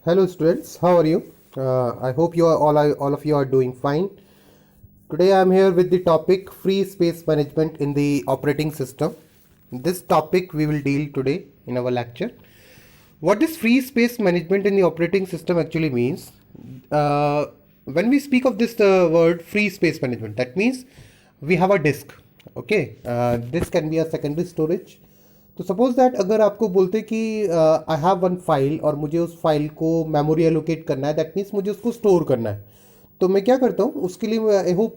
Hello students, how are you? I hope you are all of you are doing fine. Today I am here with the topic free space management in the operating system. This topic we will deal today in our lecture. What does free space management in the operating system actually means? When we speak of this word free space management, that means we have a disk. Okay, this can be a secondary storage. तो suppose that अगर आपको बोलते कि I have one file और मुझे उस file को memory allocate करना है, दैट मीन्स मुझे उसको स्टोर करना है, तो मैं क्या करता हूँ उसके लिए, आई होप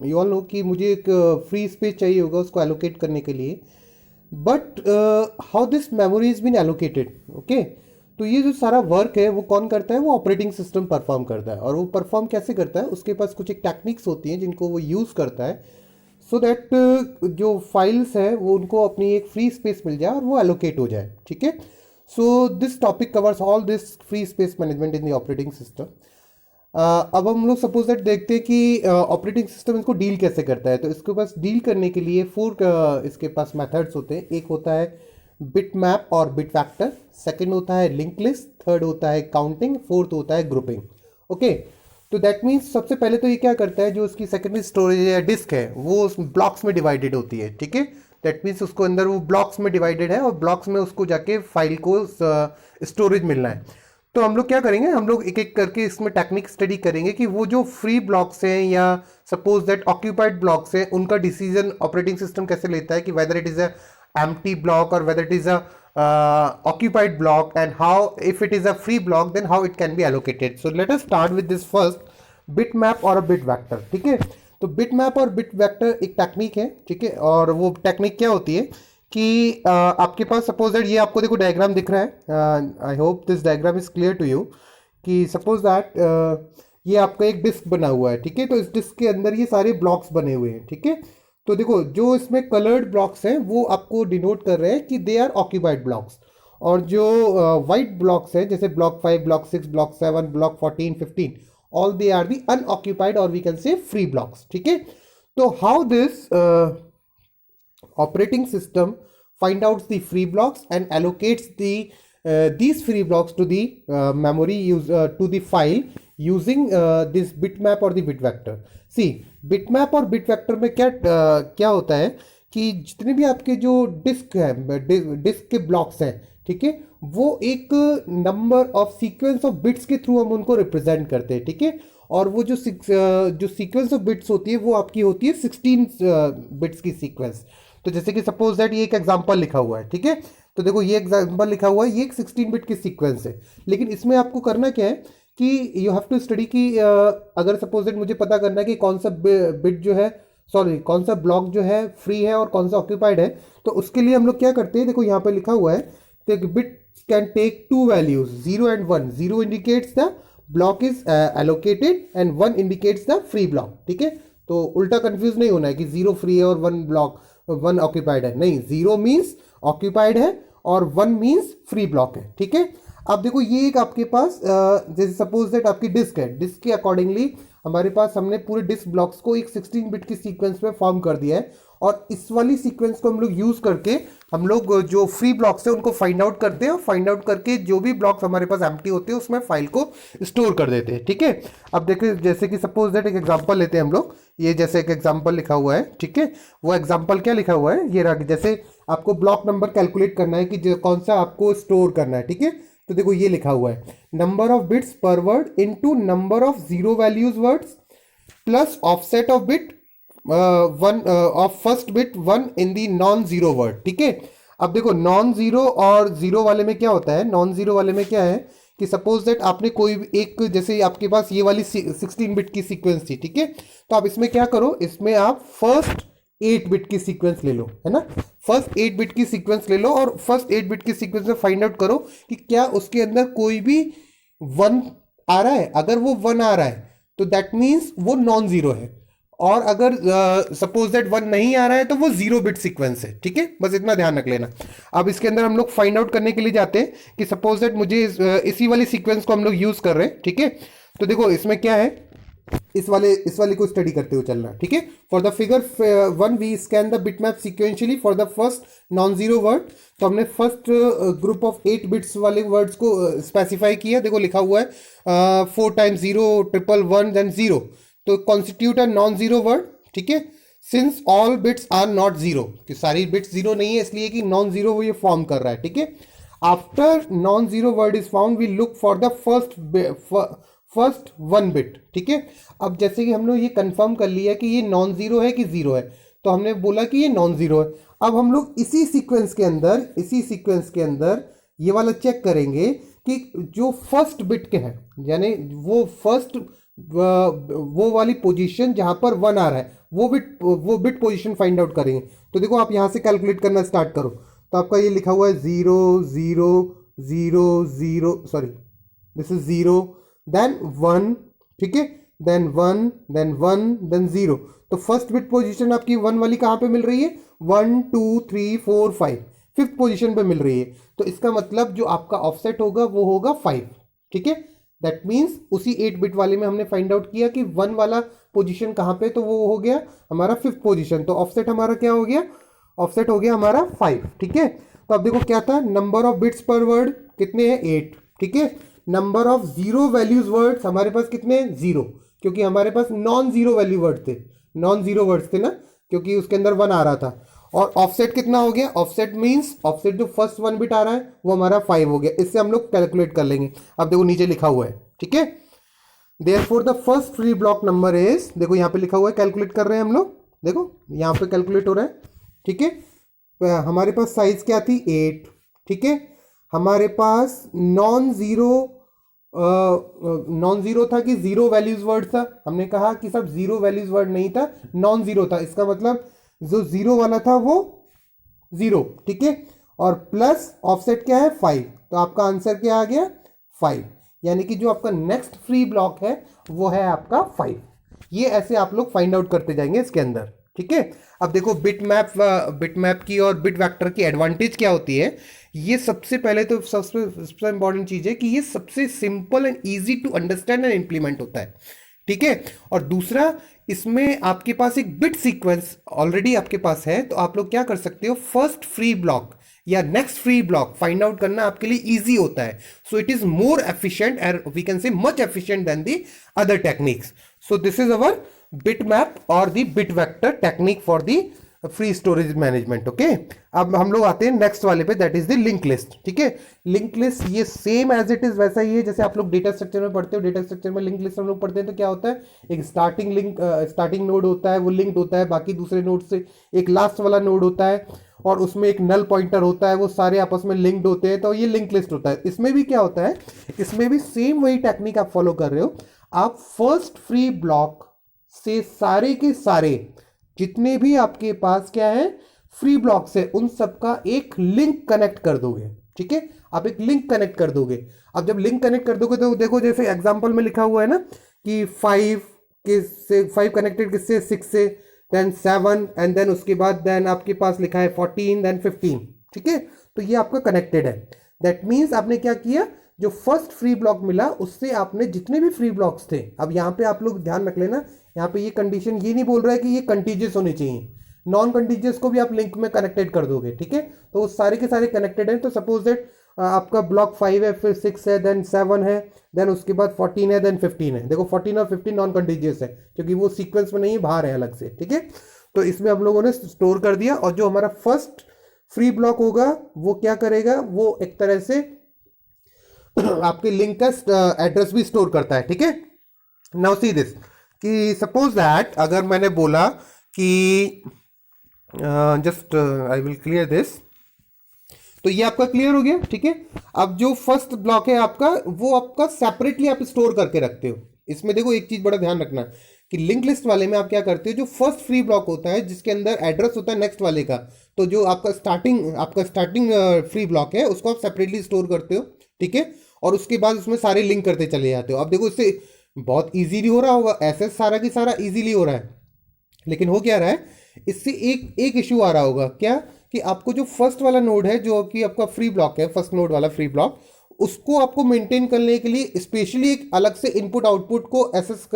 यू ऑल नो कि मुझे एक फ्री स्पेस चाहिए होगा उसको एलोकेट करने के लिए. But how this memory is been allocated. Okay, तो ये जो सारा वर्क है वो कौन करता है? वो ऑपरेटिंग सिस्टम परफॉर्म करता है. और वो परफॉर्म कैसे करता है? उसके पास कुछ एक टेक्निक्स होती हैं जिनको वो यूज़ करता है सो दैट जो फाइल्स है वो उनको अपनी एक फ्री स्पेस मिल जाए और वो एलोकेट हो जाए. ठीक है, so this topic covers all this free space management in the operating system. अब हम लोग सपोज दैट देखते हैं कि ऑपरेटिंग सिस्टम इसको डील कैसे करता है. तो इसके पास डील करने के लिए इसके पास मेथड्स होते हैं. एक होता है बिट मैप और बिट फैक्टर, सेकेंड होता है लिंक लिस्ट, थर्ड होता है काउंटिंग, फोर्थ होता है ग्रुपिंग. ओके, तो दैट मीन्स सबसे पहले तो ये क्या करता है, जो उसकी सेकेंडरी स्टोरेज या डिस्क है वो उस ब्लॉक्स में डिवाइडेड होती है. ठीक है, दैट मीन्स उसको अंदर वो ब्लॉक्स में डिवाइडेड है और ब्लॉक्स में उसको जाके फाइल को स्टोरेज मिलना है. तो हम लोग क्या करेंगे, हम लोग एक एक करके इसमें टेक्निक स्टडी करेंगे कि वो जो फ्री ब्लॉक्स हैं या सपोज दैट ऑक्यूपाइड ब्लॉक्स हैं उनका डिसीजन ऑपरेटिंग सिस्टम कैसे लेता है कि whether it is a empty block or whether it is a occupied block, and how if it is a free block then how it can be allocated. So let us start with this first bitmap or a bit vector. ठीक है, तो bitmap और bit vector एक technique है. ठीक है, और वो टेक्निक क्या होती है कि आपके पास सपोज दैट ये आपको देखो डायग्राम दिख रहा है. I hope this diagram is clear to you कि सपोज दैट ये आपका एक डिस्क बना हुआ है. ठीक है, तो इस डिस्क के अंदर ये सारे ब्लॉक्स बने हुए हैं. ठीक है, तो देखो जो इसमें कलर्ड ब्लॉक्स हैं वो आपको डिनोट कर रहे हैं कि दे आर ऑक्यूपाइड ब्लॉक्स, और जो वाइट ब्लॉक्स हैं जैसे block 5, block 6, block 7, block 14, 15, all they are the unoccupied और we can say free blocks. ठीक है, तो how this operating system find out the free blocks and allocates these free blocks to the memory to the file using this bitmap or the bit vector. See, bitmap और bit vector में क्या होता है कि जितने भी आपके जो डिस्क है, डिस्क के ब्लॉक्स हैं, ठीक है, वो एक number of sequence of bits के थ्रू हम उनको रिप्रेजेंट करते हैं. ठीक है, और वो जो सीक्वेंस ऑफ बिट्स होती है वो आपकी होती है 16 बिट्स की सीक्वेंस. तो जैसे कि सपोज दैट ये एक एग्जांपल लिखा हुआ है. ठीक है, तो देखो ये एग्जांपल लिखा हुआ है, ये एक 16 बिट की सीक्वेंस है. लेकिन इसमें आपको करना क्या है कि यू हैव टू स्टडी कि अगर सपोज दैट मुझे पता करना है कि कौन सा बिट जो है, सॉरी कौन सा ब्लॉक जो है फ्री है और कौन सा ऑक्यूपाइड है, तो उसके लिए हम लोग क्या करते हैं, देखो यहाँ पे लिखा हुआ है तो bit can take two values 0 and 1. 0 indicates the block is allocated and 1 indicates the free block. ठीक है, तो उल्टा कंफ्यूज नहीं होना है कि 0 फ्री है और 1 ऑक्यूपाइड है. नहीं, 0 मीन्स ऑक्यूपाइड है और 1 मीन्स फ्री ब्लॉक है. ठीक है, अब देखो ये एक आपके पास जैसे सपोज दैट आपकी डिस्क है, डिस्क के अकॉर्डिंगली हमारे पास हमने पूरे डिस्क ब्लॉक्स को एक 16 बिट की सीक्वेंस में फॉर्म कर दिया है, और इस वाली सीक्वेंस को हम लोग यूज करके हम लोग जो फ्री ब्लॉक्स है उनको फाइंड आउट करते हैं, और फाइंड आउट करके जो भी ब्लॉक्स हमारे पास एम्प्टी होते हैं उसमें फाइल को स्टोर कर देते हैं. ठीक है, अब देखिए जैसे कि सपोज दैट एक एग्जांपल लेते हैं हम लोग, ये जैसे एक एग्जांपल लिखा हुआ है. ठीक है, वो एग्जांपल क्या लिखा हुआ है, ये रहा, जैसे आपको ब्लॉक नंबर कैलकुलेट करना है कि कौन सा आपको स्टोर करना है. ठीक है, तो देखो ये लिखा हुआ है नंबर ऑफ बिट्स पर word into number of zero values words plus offset of bit one of first bit 1 in the non zero word. ठीक है, अब देखो नॉन जीरो और जीरो वाले में क्या होता है, नॉन जीरो वाले में क्या है कि सपोज दैट आपने कोई एक, जैसे आपके पास ये वाली 16 बिट की सीक्वेंस थी. ठीक है, तो आप इसमें क्या करो, इसमें आप फर्स्ट 8 बिट की सीक्वेंस ले लो, है ना, फर्स्ट 8 बिट की सीक्वेंस ले लो और फर्स्ट 8 बिट की सीक्वेंस में फाइंड आउट करो कि क्या उसके अंदर कोई भी 1 आ रहा है. अगर वो 1 आ रहा है तो दैट मीन्स वो नॉन जीरो है, और अगर सपोज दैट 1 नहीं आ रहा है तो वो 0 बिट सीक्वेंस है. ठीक है, बस इतना ध्यान रख लेना. अब इसके अंदर हम लोग फाइंड आउट करने के लिए जाते हैं कि सपोज दैट मुझे इसी वाली सीक्वेंस को हम लोग यूज कर रहे हैं. ठीक है, तो देखो इसमें क्या है, इस वाले को स्टडी करते हुए चलना, ठीक है। For the figure 1 we scan the bit map sequentially for the first non zero word. तो हमने फर्स्ट ग्रुप ऑफ 8 बिट्स वाले वर्ड्स को स्पेसिफाई किया। देखो लिखा हुआ है 4 टाइम्स 0 ट्रिपल 1 देन 0, तो constitute a non zero word, ठीक है। Since all bits are not zero, कि सारी बिट्स जीरो नहीं है इसलिए कि नॉन जीरो वो ये फॉर्म कर रहा है, ठीक है। After non zero word is found we look for the first 1 bit, ठीक है। अब जैसे कि हम लोग ये कंफर्म कर लिया कि ये नॉन जीरो है कि जीरो है, तो हमने बोला कि ये नॉन जीरो है। अब हम लोग इसी सीक्वेंस के अंदर ये वाला चेक करेंगे कि जो फर्स्ट बिट के हैं, यानी वो फर्स्ट वो वाली पोजीशन जहां पर 1 आ रहा है वो बिट पोजीशन फाइंड आउट करेंगे। तो देखो आप यहां से कैलकुलेट करना स्टार्ट करो, तो आपका ये लिखा हुआ है 0 0 0 0, सॉरी दिस इज 0 देन 1, ठीक है, देन 1 देन 1 देन 0। तो फर्स्ट बिट पोजीशन आपकी 1 वाली कहां पे मिल रही है? 1 2 3 4 5, फिफ्थ पोजीशन पे मिल रही है। तो इसका मतलब जो आपका ऑफसेट होगा वो होगा 5, ठीक है। दैट मीन्स उसी 8 बिट वाले में हमने फाइंड आउट किया कि 1 वाला पोजीशन कहाँ पे, तो वो हो गया हमारा फिफ्थ पोजीशन। तो ऑफसेट हमारा क्या हो गया? ऑफसेट हो गया हमारा 5, ठीक है। तो अब देखो क्या था, नंबर ऑफ बिट्स पर वर्ड कितने हैं? 8, ठीक है। Number of zero values words हमारे पास कितने हैं? 0, क्योंकि हमारे पास नॉन जीरो वैल्यू वर्ड थे, नॉन जीरो वर्ड्स थे ना, क्योंकि उसके अंदर 1 आ रहा था। और ऑफसेट कितना हो गया? ऑफसेट मींस ऑफसेट जो फर्स्ट 1 बिट आ रहा है वो हमारा 5 हो गया। इससे हम लोग कैलकुलेट कर लेंगे। अब देखो नीचे लिखा हुआ है, ठीक है। Therefore the first free block number is, देखो यहाँ पे लिखा हुआ है, कैलकुलेट कर रहे हैं हम लोग, देखो यहाँ पे कैलकुलेट हो रहा है, ठीक है। हमारे पास साइज क्या थी? 8, ठीक है। हमारे पास नॉन जीरो था कि जीरो वैल्यूज वर्ड था? हमने कहा कि सब जीरो वैल्यूज वर्ड नहीं था, नॉन जीरो था। इसका मतलब जो जीरो वाला था वो 0, ठीक है। और प्लस ऑफसेट क्या है? 5। तो आपका आंसर क्या आ गया? 5। यानी कि जो आपका नेक्स्ट फ्री ब्लॉक है वो है आपका 5। ये ऐसे आप लोग फाइंड आउट करते जाएंगे इसके अंदर, ठीक है। अब देखो बिट मैप की और बिट वेक्टर की एडवांटेज क्या होती है। ये सबसे पहले तो सबसे इंपॉर्टेंट चीज है कि ये सबसे simple and easy to understand and implement होता है, ठीक है। और दूसरा, इसमें आपके पास एक बिट सीक्वेंस ऑलरेडी आपके पास है, तो आप लोग क्या कर सकते हो, फर्स्ट फ्री ब्लॉक या next free block find out करना आपके लिए इजी होता है। So it is more efficient and we can say much efficient than the other techniques. So this is our bit map और the bit vector technique for the free storage management, okay. अब हम लोग आते हैं next वाले पे, that is the link list, ठीक है। लिंक लिस्ट ये सेम एज इट इज वैसा ही है जैसे आप लोग डेटा स्ट्रक्चर में पढ़ते हो। डेटा स्ट्रक्चर में लिंक लिस्ट हम लोग पढ़ते हैं तो क्या होता है, एक स्टार्टिंग नोड होता है, वो लिंक्ड होता है बाकी दूसरे नोड से। एक लास्ट वाला नोड होता है और उसमें एक नल पॉइंटर होता है, वो सारे आपस में लिंक्ड होते हैं, तो ये लिंक लिस्ट होता है। इसमें भी क्या होता है, इसमें भी सेम वही टेक्निक आप फॉलो कर रहे हो। आप फर्स्ट फ्री ब्लॉक से सारे के सारे जितने भी आपके पास क्या है फ्री ब्लॉक्स है उन सबका एक लिंक कनेक्ट कर दोगे, ठीक है। आप एक लिंक कनेक्ट कर दोगे। अब जब लिंक कनेक्ट कर दोगे तो देखो जैसे एग्जांपल में लिखा हुआ है ना कि 5 कनेक्टेड किससे? 6 से, देन 7 एंड देन उसके बाद देन आपके पास लिखा है 14 देन 15, ठीक है। तो ये आपका कनेक्टेड है। दैट मीन्स आपने क्या किया, जो फर्स्ट फ्री ब्लॉक मिला उससे आपने जितने भी फ्री ब्लॉक्स थे, अब यहाँ पे आप लोग ध्यान रख लेना, यहाँ पे ये कंडीशन ये नहीं बोल रहा है कि ये कंटीजियस होने चाहिए, नॉन कंटीजियस को भी आप लिंक में कनेक्टेड कर दोगे, ठीक है। तो वो सारे के सारे कनेक्टेड हैं। तो सपोज दैट आपका ब्लॉक 5 है, फिर 6 है, देन 7 है, देन उसके बाद 14 है, देन 15 है। देखो 14 और 15 नॉन कंटीजियस है क्योंकि वो सीक्वेंस में नहीं, बाहर है अलग से, ठीक है। तो इसमें हम लोगों ने स्टोर कर दिया। और जो हमारा फर्स्ट फ्री ब्लॉक होगा वो क्या करेगा, वो एक तरह से आपके लिंक का एड्रेस भी स्टोर करता है, ठीक है। नाउ सी दिस कि सपोज दैट अगर मैंने बोला कि just I will clear this, तो ये आपका क्लियर हो गया, ठीक है। अब जो फर्स्ट ब्लॉक है आपका वो आपका सेपरेटली आप स्टोर करके रखते हो। इसमें देखो एक चीज बड़ा ध्यान रखना कि लिंक लिस्ट वाले में आप क्या करते हो, जो फर्स्ट फ्री ब्लॉक होता है जिसके अंदर एड्रेस होता है नेक्स्ट वाले का, तो जो आपका स्टार्टिंग फ्री ब्लॉक है उसको आप सेपरेटली स्टोर करते हो, ठीक है। और उसके बाद उसमें सारे लिंक करते चले जाते हो। अब देखो इससे बहुत इजीली हो रहा होगा, ऐसे सारा की सारा इजीली हो रहा है, लेकिन हो क्या रहा है, इससे एक इशू आ रहा होगा क्या, कि आपको जो फर्स्ट वाला नोड है जो कि आपका फ्री ब्लॉक है, फर्स्ट नोड वाला फ्री ब्लॉक, उसको आपको मेंटेन करने के लिए स्पेशली एक अलग से इनपुट आउटपुट को एसेस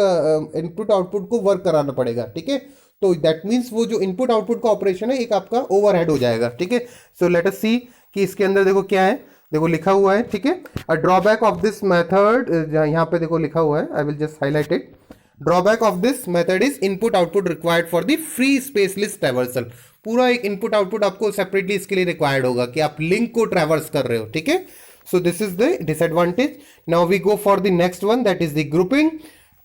इनपुट आउटपुट को वर्क कराना पड़ेगा, ठीक है। तो दैट मीन्स वो जो इनपुट आउटपुट का ऑपरेशन है एक आपका ओवरहेड हो जाएगा, ठीक है। सो लेट अस सी कि इसके अंदर देखो क्या है, देखो लिखा हुआ है, ठीक है। A drawback of this method, यहाँ पे देखो लिखा हुआ है, I will just highlight it. Drawback of this method is input output required for the free spaceless traversal. पूरा एक इनपुट आउटपुट आपको सेपरेटली इसके लिए रिक्वायर्ड होगा कि आप लिंक को ट्रैवर्स कर रहे हो, ठीक है। So this is the disadvantage. Now we go for the next one, that is the grouping.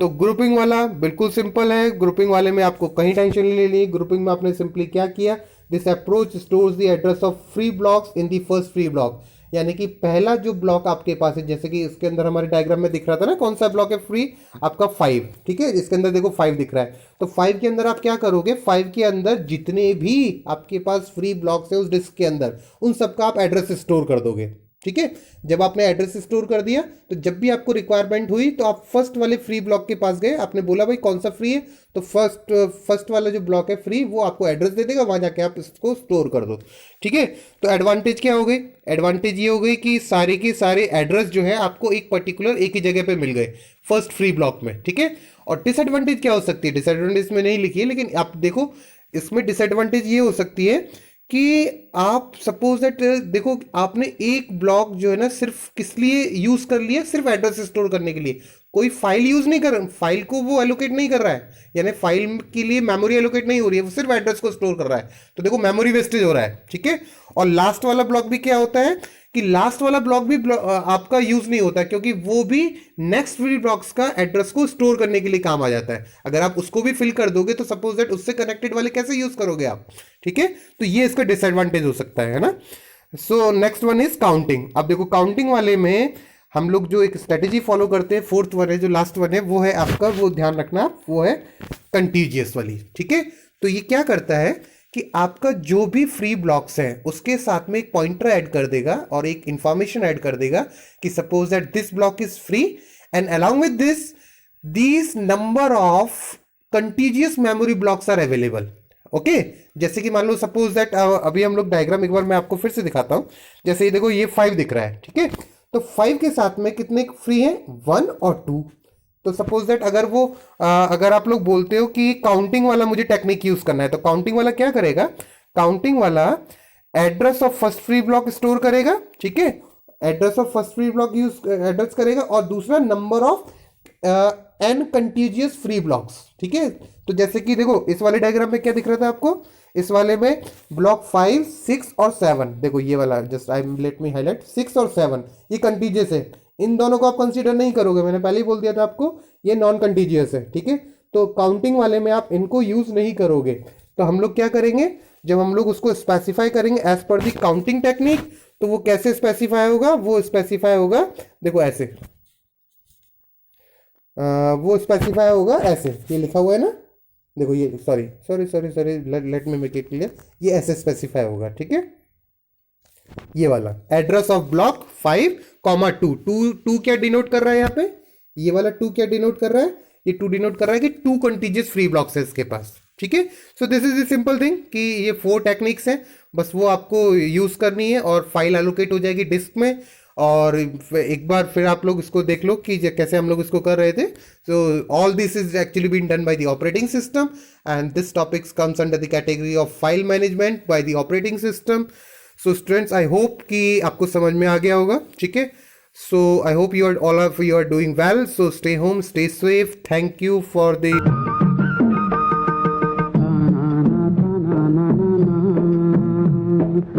तो ग्रुपिंग वाला बिल्कुल सिंपल है। ग्रुपिंग वाले में आपको कहीं टेंशन नहीं लेनी। ग्रुपिंग में आपने सिंपली क्या किया, this approach stores the address of free blocks in the first free block. यानी कि पहला जो ब्लॉक आपके पास है, जैसे कि इसके अंदर हमारे डायग्राम में दिख रहा था ना, कौन सा ब्लॉक है फ्री, आपका 5, ठीक है। इसके अंदर देखो 5 दिख रहा है। तो 5 के अंदर आप क्या करोगे, 5 के अंदर जितने भी आपके पास फ्री ब्लॉक्स है उस डिस्क के अंदर, उन सबका आप एड्रेस स्टोर कर दोगे, ठीक है। जब आपने एड्रेस स्टोर कर दिया तो जब भी आपको रिक्वायरमेंट हुई तो आप फर्स्ट वाले फ्री ब्लॉक के पास गए, आपने बोला भाई कौन सा फ्री है, तो फर्स्ट वाला जो ब्लॉक है फ्री वो आपको एड्रेस दे देगा, वहां जाके आप इसको स्टोर कर दो, ठीक है। तो एडवांटेज क्या हो गई, एडवांटेज ये हो गई कि सारे के सारे एड्रेस जो है आपको एक पर्टिकुलर एक ही जगह पे मिल गए फर्स्ट फ्री ब्लॉक में, ठीक है। और डिसएडवांटेज क्या हो सकती है, डिसएडवांटेज में नहीं लिखी है, लेकिन आप देखो इसमें डिसएडवांटेज ये हो सकती है कि आप सपोज दैट देखो आपने एक ब्लॉक जो है ना सिर्फ किस लिए यूज कर लिया, सिर्फ एड्रेस स्टोर करने के लिए, कोई फाइल यूज नहीं कर, फाइल को वो एलोकेट नहीं कर रहा है, यानी फाइल के लिए मेमोरी एलोकेट नहीं हो रही है, वो सिर्फ एड्रेस को स्टोर कर रहा है, तो देखो मेमोरी वेस्टेज हो रहा है, ठीक है। और लास्ट वाला ब्लॉक भी क्या होता है कि लास्ट वाला ब्लॉक भी आपका यूज नहीं होता, क्योंकि वो भी नेक्स्ट फ्री ब्लॉक्स का एड्रेस को स्टोर करने के लिए काम आ जाता है। अगर आप उसको भी फिल कर दोगे तो सपोज दैट उससे कनेक्टेड वाले कैसे यूज करोगे आप, ठीक है। तो ये इसका डिसएडवांटेज हो सकता है ना। So next one is counting. अब देखो काउंटिंग वाले में हम लोग जो एक स्ट्रेटेजी फॉलो करते हैं, फोर्थ वन है जो लास्ट वन है वो है आपका, वो ध्यान रखना, वो है कंटीजियस वाली, ठीक है। तो ये क्या करता है कि आपका जो भी फ्री ब्लॉक्स है उसके साथ में एक पॉइंटर ऐड कर देगा और एक इंफॉर्मेशन ऐड कर देगा कि suppose that this block is free and along with this number of contiguous memory blocks are available, okay. जैसे कि मान लो सपोज दैट अभी हम लोग डायग्राम एक बार मैं आपको फिर से दिखाता हूं। जैसे ये देखो ये 5 दिख रहा है, ठीक है। तो 5 के साथ में कितने फ्री है, 1 और 2। तो सपोज दैट अगर वो अगर आप लोग बोलते हो कि काउंटिंग वाला मुझे टेक्निक यूज करना है, तो काउंटिंग वाला क्या करेगा, काउंटिंग वाला address of first free block store करेगा, ठीक है। Address of first free block use address करेगा और दूसरा number of n contiguous free blocks, ठीक है। तो जैसे कि देखो इस वाले डायग्राम में क्या दिख रहा था आपको, इस वाले में ब्लॉक 5, 6 और 7, देखो ये वाला, just I let me highlight 6 और 7 ये कंटीजियस है, इन दोनों को आप कंसीडर नहीं करोगे, मैंने पहले ही बोल दिया था आपको ये नॉन कंटीजियस है, ठीक है। तो काउंटिंग वाले में आप इनको यूज नहीं करोगे। तो हम लोग क्या करेंगे, जब हम लोग उसको स्पेसिफाई करेंगे एज पर दी काउंटिंग टेक्निक, तो वो कैसे स्पेसिफाई होगा, वो स्पेसिफाई होगा देखो ऐसे, वो स्पेसिफाई होगा ऐसे, ये लिखा हुआ है ना, देखो ये sorry let me make it clear, ये ऐसे स्पेसिफाई होगा, ठीक है। ये वाला एड्रेस ऑफ ब्लॉक 5,2 क्या डिनोट कर रहा है यहाँ पे, ये वाला 2 क्या डिनोट कर रहा है, ये 2 डिनोट कर रहा है कि 2 कंटीजियस फ्री ब्लॉक्स है इसके पास, ठीक है। So this is the simple thing कि ये 4 टेक्निक्स हैं, बस वो आपको यूज करनी है और फाइल एलोकेट हो जाएगी डिस्क में। और एक बार फिर आप लोग इसको देख लो कि कैसे हम लोग इसको कर रहे थे। So all this is actually been done by the operating system and this topics comes under the category of file management by the operating system. So students I hope कि आपको समझ में आ गया होगा, ठीक है। So I hope you are all of you are doing well. So stay home, stay safe, thank you for the